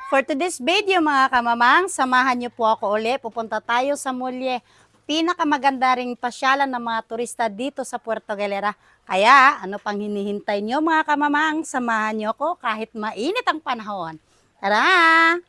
For today's video mga kamamang, samahan niyo po ako uli. Pupunta tayo sa Mulye. Pinakamaganda ring pasyalan ng mga turista dito sa Puerto Galera. Kaya ano pang hinihintay niyo mga kamamang, samahan niyo ako kahit mainit ang panahon. Tara!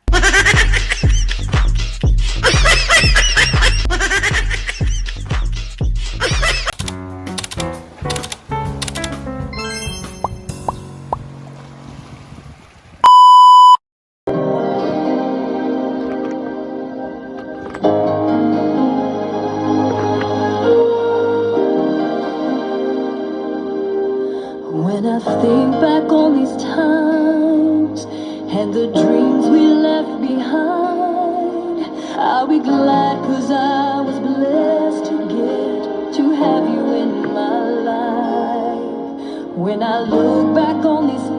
When I think back on these times and the dreams we left behind, I'll be glad 'cause I was blessed to have you in my life. When I look back on these